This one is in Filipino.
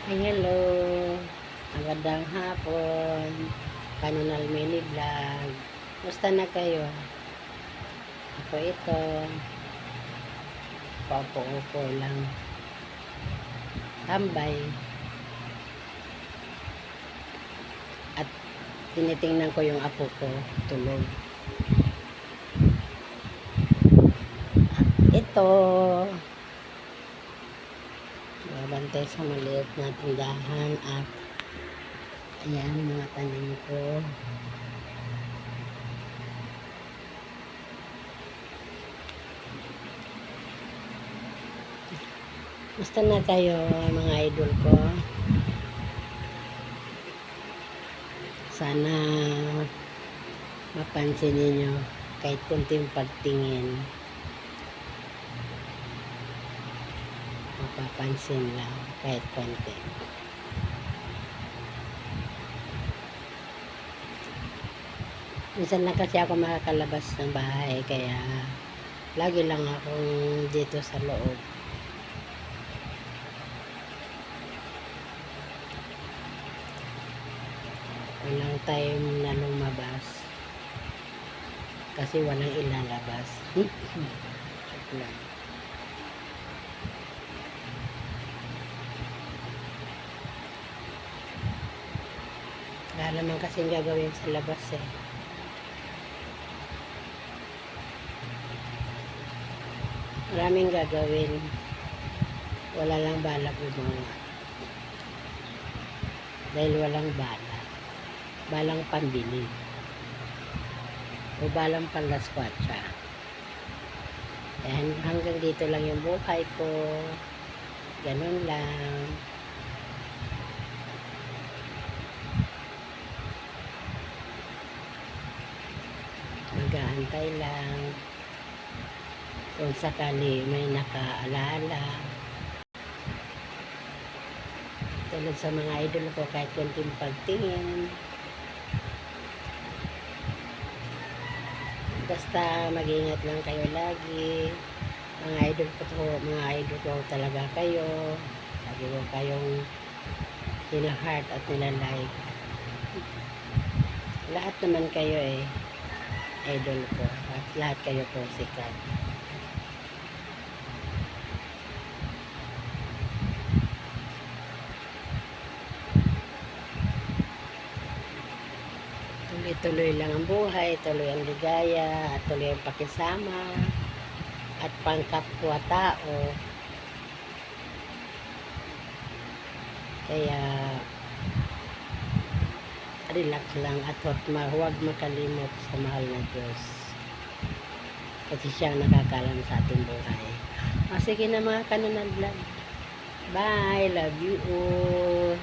Ay, hello. Magandang hapon. Kanunal Mini Vlog. Musta na kayo? Ako ito. Paupo-upo lang. Tambay. At tinitingnan ko yung apo ko. Tulog. At ito. Babantay sa maliit na tindahan at ayan mga tanim ko. Basta na kayo mga idol ko. Sana mapansin niyo kahit kunting pagtingin. Mapapansin lang kahit konti. Minsan lang kasi ako makakalabas ng bahay kaya lagi lang akong dito sa loob. Walang time na lumabas kasi walang ilalabas. Joke lang. Wala naman kasing gagawin sa labas eh. Maraming gagawin. Wala lang balak gumawa. Dahil walang bala. Balang pambili. O balang panlaskwatsa. Ayan, hanggang dito lang yung buhay ko. Ganun lang. Mag-aantay lang. Kung sakali may nakaalala. Tulad sa mga idol ko, kahit kunting pagtingin. Basta mag-ingat lang kayo lagi. Mga idol ko talaga kayo. Lagi ko kayong nila-heart at nila-like. Lahat naman kayo eh, idol ko. At lahat kayo po sikat. Tuloy-tuloy lang ang buhay, tuloy ang ligaya, at tuloy ang pakisama, at pangkapwa-tao. Kaya, relax lang at huwag makalimot sa mahal na Diyos. Kasi siya ang nakakalam sa ating buhay. Sige na mga Kanunal Vlog. Bye! Love you all!